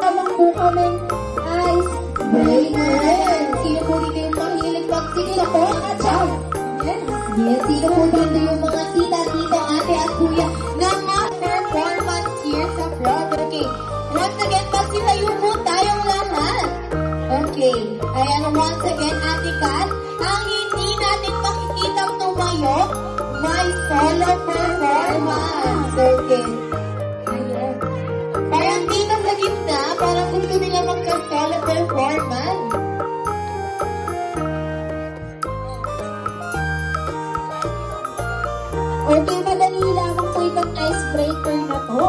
naman po kaming ice breaker. Sino po dito yung mahilig magsigil ako? Acham! Yes, sino po dito yung mga tita, ate at kuya na mga performance here sa front? Okay. Once again, magsilayo po tayong lahat. Okay. Ayan, once again, Ate Kat, ang hindi natin makikitang tumayo, may solo performance. Okay. Ayan. Parang dito sa gitna, parang gusto nila magka-solo performance. Okay, madali lamang po itong icebreaker na to.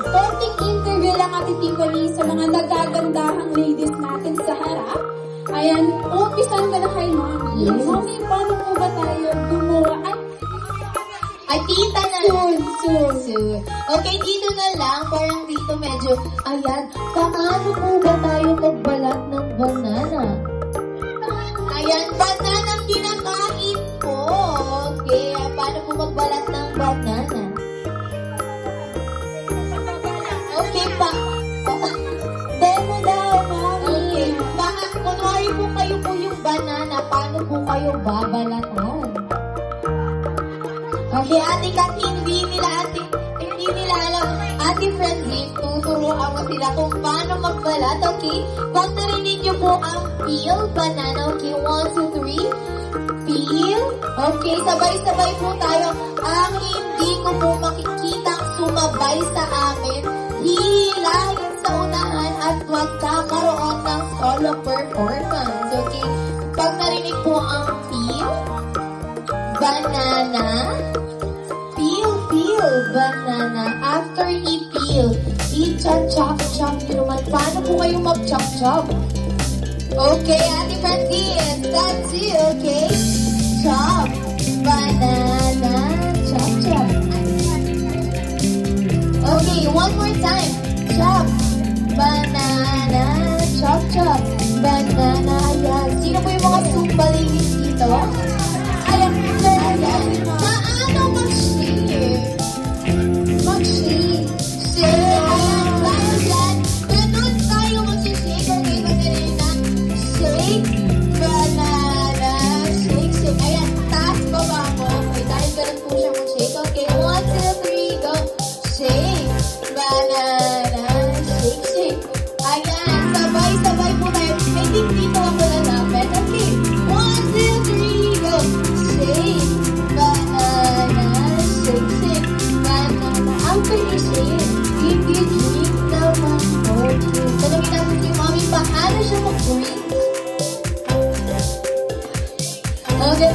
Konting interview lang at itikoli sa mga nagagandahang ladies natin sa harap. Ayan, umpisan ka na kay Mami. Yes. Mami, paano po ba tayo gumawa? Ay, tita na lang. Soon. Okay, dito na lang. Parang dito medyo, ayan, paano po ba tayo magbalat ng banana? Ayan, banana kinakain po. Okay, paano po magbalat ng banana? Okay pa. Demo daw, Mami. Okay, kunwari po kayo po yung banana, paano po kayo babalatan? Okay, Ate Kat, hindi nila alam. Ate Francine, tuturuan mo sila kung paano magbalat, okay? Pag narinig niyo po ang peel, banana, okay? 1, 2, 3. Peel. Okay, sabay-sabay po tayo. Ang hindi ko po makikitang sumabay sa amin, hilahin sa unahan at magkakaroon ng solo performance, okay? Pag narinig po ang peel, banana, banana. After i-peel, i-chop nyo naman. Paano po kayo mag-chop? Okay, Ate Francine, that's it, okay? Chop, banana, chop. Okay, one more time. Chop, banana, chop, banana. Ayan. Sino po yung mga super ladies dito? Ayan, paano mag-share? Mag-shake. Ayan, tayo dyan. Ganun tayo mag-shake. Okay, magaling na. Shake, banana, shake. Ayan, taas baba mo. Okay, dahil ganun po siya mag-shake. Okay, 1, 2, 3, go. Shake, banana, shake. Ayan, sabay-sabay po tayo. May dito ako lalapit. Okay, 1, 2, 3, go. Shake, banana, shake. Ang finishing, if you drink naman more drink. Tanungin natin si Mami, paano siya mag-drink? Okay,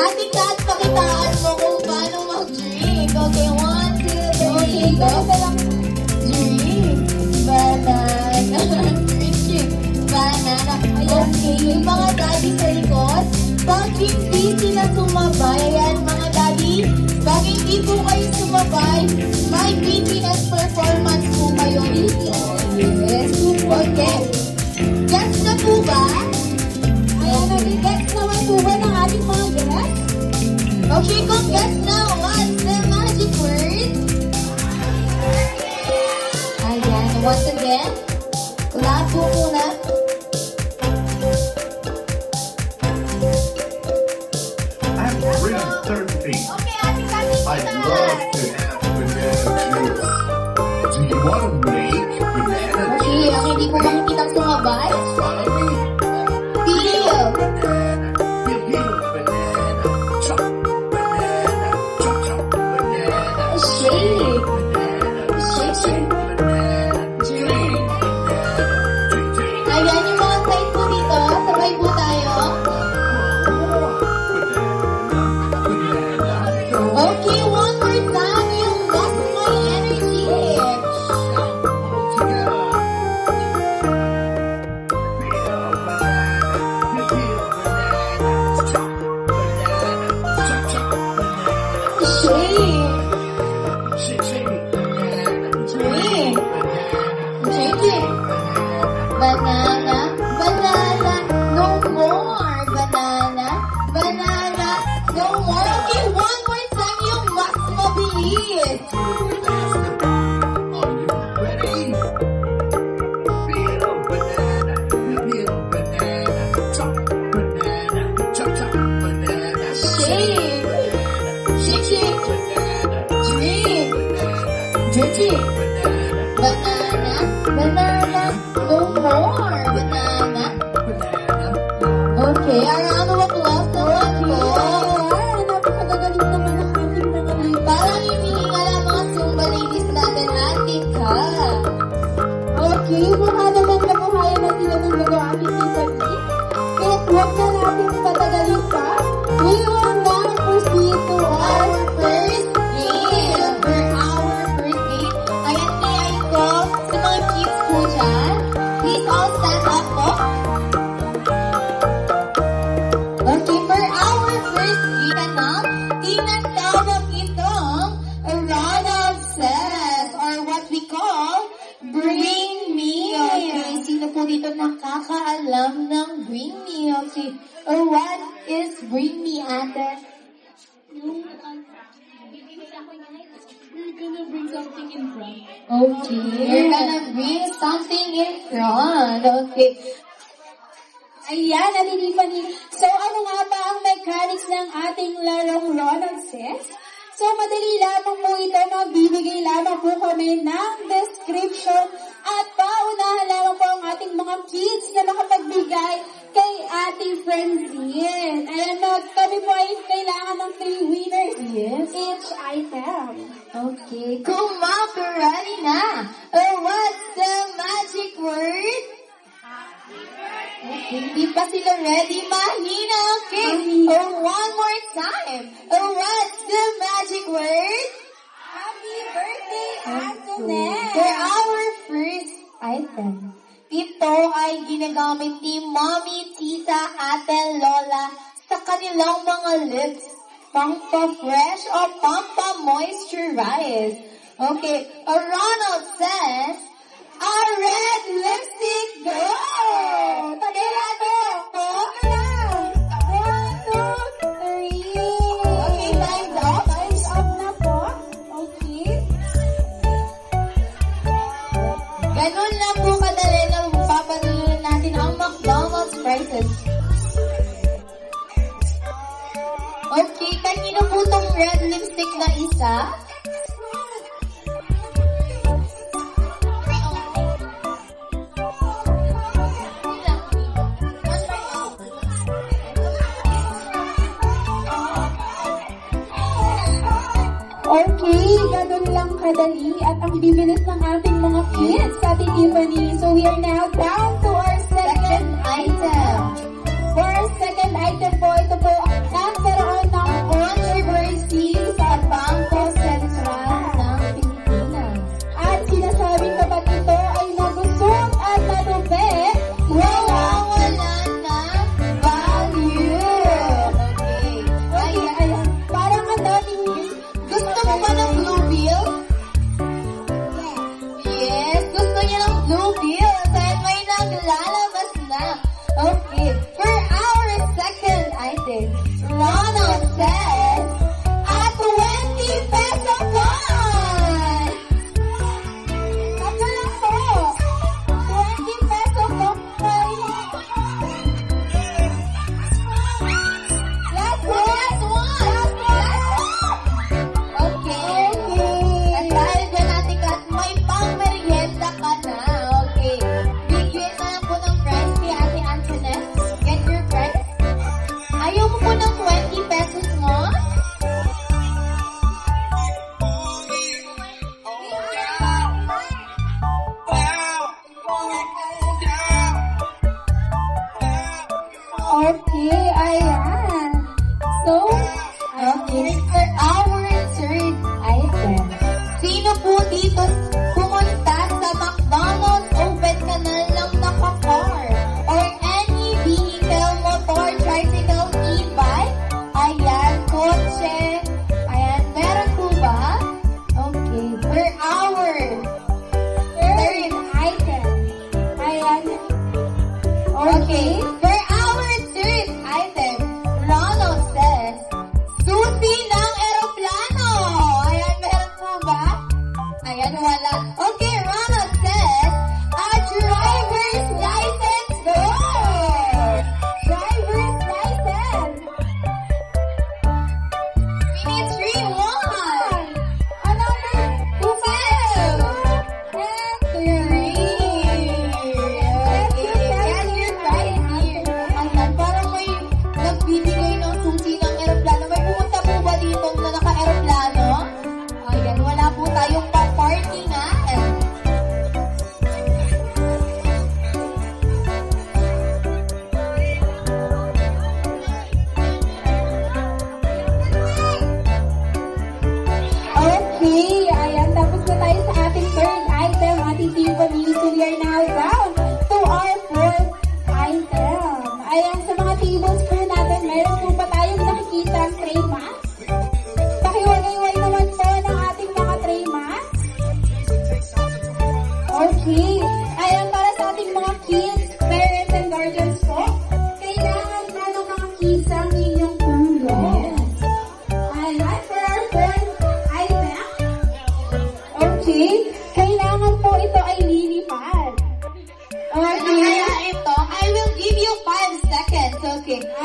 Ate Kat, pakitaan mo kung paano mag-drink. Okay, 1, 2, 3, okay, go. Drink, banana, drink, banana. Okay, yung mga daddy sa likod, pag hindi sila sumabay, ayan mga daddy, pag hindi po kayo sumabay, may BTS performance po kayo dito. Yes. Okay. Gets na po ba? Ayan, nag-gets naman po ba ng ating mga guests? Okay, kung gets na, what's the magic word? Ayan, once again, clap po muna. I'm really thirsty. I'd love to have banana juice. Do you want to make banana juice? Okay, ang hindi ko makikitang sumabay. Follow me. Peel. Peel banana. Chop banana. Chop banana. Shake. Shake. Banana. Drink. Ayan yung mga side po dito. Sabay po tayo. Okay, one more time. You lost my energy. Okay, mukha naman kabuhayan na sila ng gagawin dito. Kahit huwag na natin patagalin pa, we will now proceed to our first game. For our first game, ayan na ay ko sa mga kids po dyan. Please all stand up po. Okay, for our first game na, tinatawag itong Run of Says, or what we call Bring Me. Okay, sino po dito nakakaalam ng Bring Me? Okay, or what is Bring Me, ate? We're gonna bring something in front. Okay, you're gonna bring something in front. Okay. Ayan, Tiffany. So, ano nga ba ang mechanics ng ating larong Ronald Says? So, madali lamang po ito. Magbibigay lamang po kami ng description at paunahan lamang po ang ating mga kids na makapagbigay kay ating Francine. Ayan, kami po ay kailangan ng 3 winners. Yes. Each item. Okay. Kung ready na. What's the magic word? Okay, hindi pa sila ready. Mahina. Okay. One more time. What's the magic word? Happy birthday, Antoinette. For our first item, ito ay ginagamit ni Mommy, Tita, Ate, Lola sa kanilang mga lips. Pampa-fresh o pampa-moisturize. Okay, Ronald Says, a red lipstick go! Tagay po! One, two, three. Okay, time's up. Time's up na po. Okay. Ganun lang po kadali na papanulan natin ang McDonald's prices. Okay, kanino po tong red lipstick na isa? Okay, ganun lang kadali at ang bibilis ng ating mga kids, Ate Tiffany. So we are now down to our second item. For our second item po, ito po, nagkaroon ng controversy sa Bangko Sentral ng Pilipinas. At sinasabing kapag ito ay nagusok at natupi, mawawalan ng value. Okay. Ay, parang ang daming gusto mo ba ng blue bill? Yes, gusto niya ng blue bill. Kaya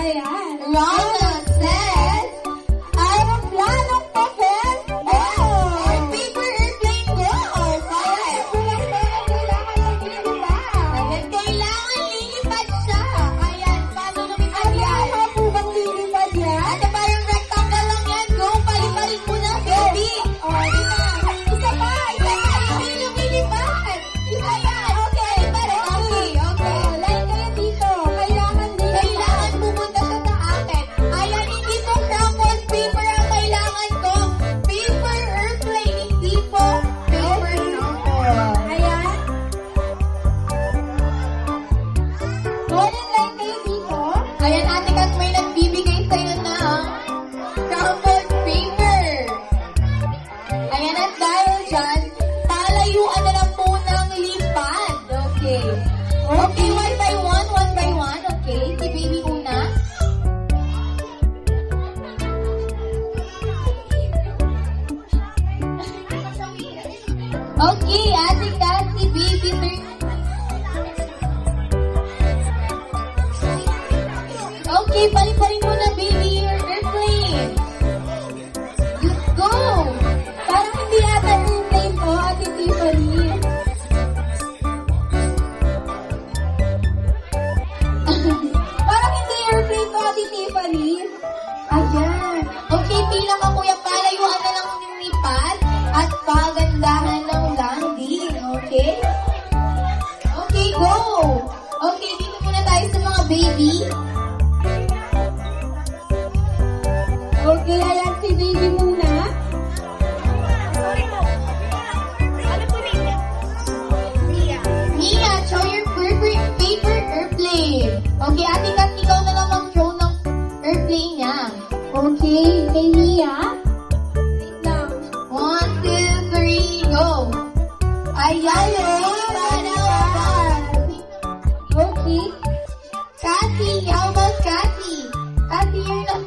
Ayan. Ronald says, aeroplanong papel. Oh! And paper airplane go. Ayan. Kailangan lilipad siya. Ayan. Paano lumipad yan? Ano po bang lilipad yan? Ano ba yung rectangle lang yan? Go, paliparin mo na, baby. Isa pa. Hindi lumilipad. Isa yan. Okay. Like kayo dito. Kailangan pumunta sa taaket. Ayan, hindi po crumpled paper ang kailangan ko. Paper airplane, hindi po paper crumpled. Ayan. Golden line kayo dito. Ayan, Ate Kat, may nagbibigay sa'yo na crumpled paper. Ayan, at dahil dyan, talayuan na lang po ng lipad. Okay. Okay, one by one. Okay, si baby una. Okay, Ate Kat, si baby third. Okay, paliparin mo na, baby, your airplane. Go! Parang hindi ata airplane to, Ate Tiffany. Parang hindi airplane to, Ate Tiffany. Ayan. Okay, pila ka, kuya. Palayuan na lang yung lipad at pagandahan ng landing. Okay? Okay, go! Okay, dito muna tayo sa mga baby. Okay, ayan si baby muna. Mia, show your paper airplane. Okay, Ate Kat, ikaw na lang mag-show ng airplane niya. Okay, kay Mia. Wait lang. 1, 2, 3, go. Ayan, okay. Kathy, how about Kathy? Kathy, you're not...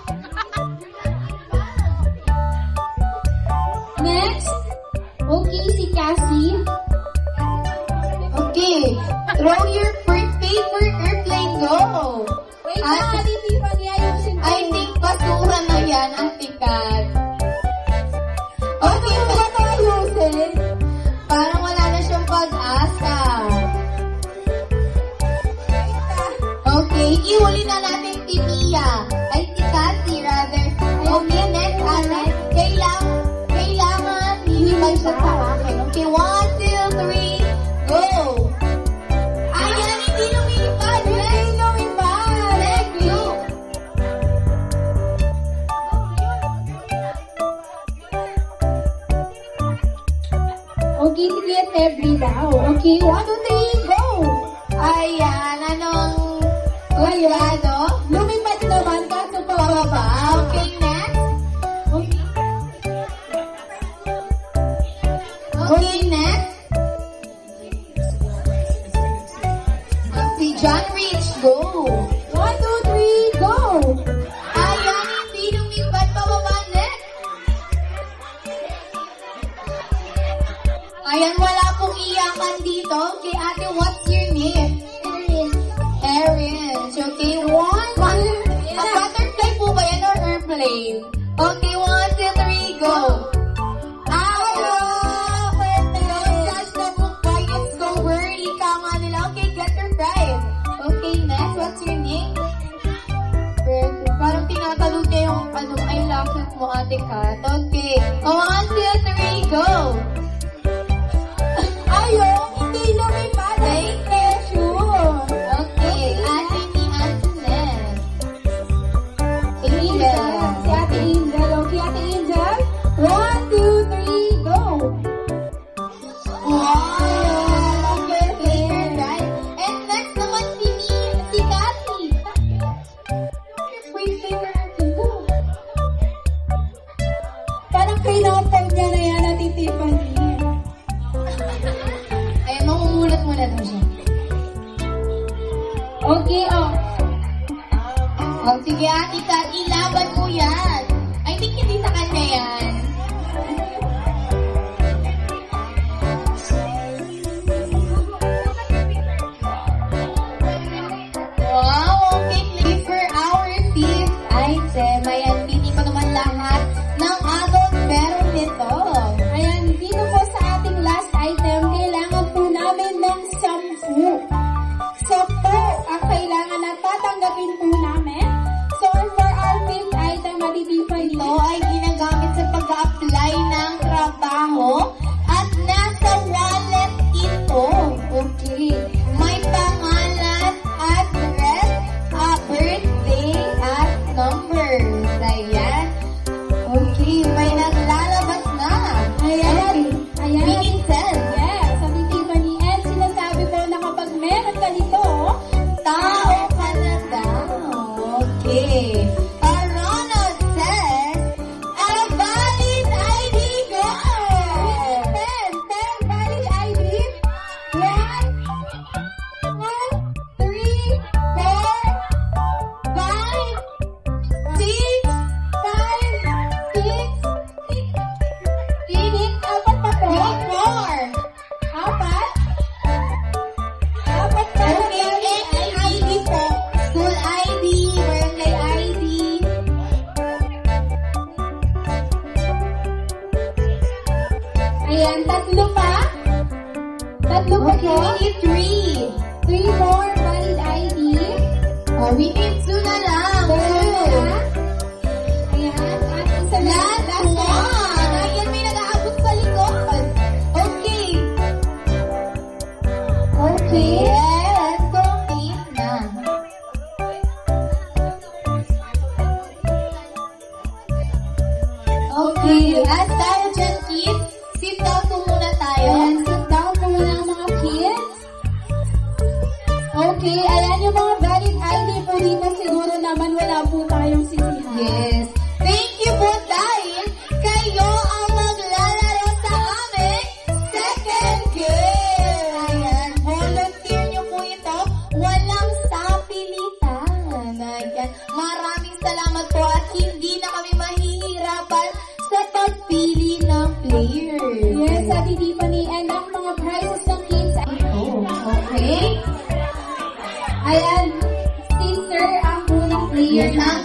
Next. Okay, si Cassie. Okay. Throw your paper airplane, go. Wait, Ate Tiffany, ayusin ko. I think basura na yan, Ate Kat. Okay, wala ito ayusin. Parang wala na siyang pag-asa. Okay, ihuli na natin si Mia. Ay, si Cassie, rather. Okay, next, Ate. Kailangan lilipad siya sa akin. Okay, 1, 2, 3, go! Ayan, hindi lumilipad. Hindi lumipad. Let's go! Okay, sige, Tebri daw. Okay, 1, 2, 3, go! Ayan, anong kuryado? Lumipad naman, kaso pababa. Okay, next. Okay, next. Si John Rich, go. 1, 2, 3, go. Ayan, hindi lumipad pababa. Next. Ayan, wala pong iyakan dito. Okay, ate, what's your name? Erin. Okay, 1, 2, a butterfly po ba yan or airplane? Okay, 1, 2, 3, go. What's your name? Parang tinatalog niya yung ay lakit mo, Ate Kat. Okay. 1, 2, 3, go! Ayaw, hindi lumipad. Thank you, sure. Okay, Ate ni Antoinette. Angel. Si Ate Angel. Okay, Ate Angel. 1, 2, 3, go! Wow! Okay, oh. Oh, sige, Ate Kat, ilaban mo yan. I think hindi sa kanya yan. Wow, okay. For our Tatlo pa Okay, we need 3. 3 more valid ID. Oh, we need 2 na lang. Ayan, at isa na. Last one. Ayan, may nag-aabot sa likod. Okay. Okay. Yes, complete na. Okay, as tayo dyan, kids, sit down po muna tayo. Ayan, sit down po muna ang mga kids. Okay, ayan yung mga valid ID po dito. Siguro naman wala po tayong sisihan. Yes. Thank you po dahil kayo ang maglalaro sa aming second game. Ayan, volunteer nyo po ito. Walang sapilitan. Ayan, maraming salamat po at hindi na kami mahihirapan sa pagpili ng players. Yes, Ate Tiffany, and ang mga prizes ng kids ay ito. Okay? Ayan, sister ang unang player. Yes, ang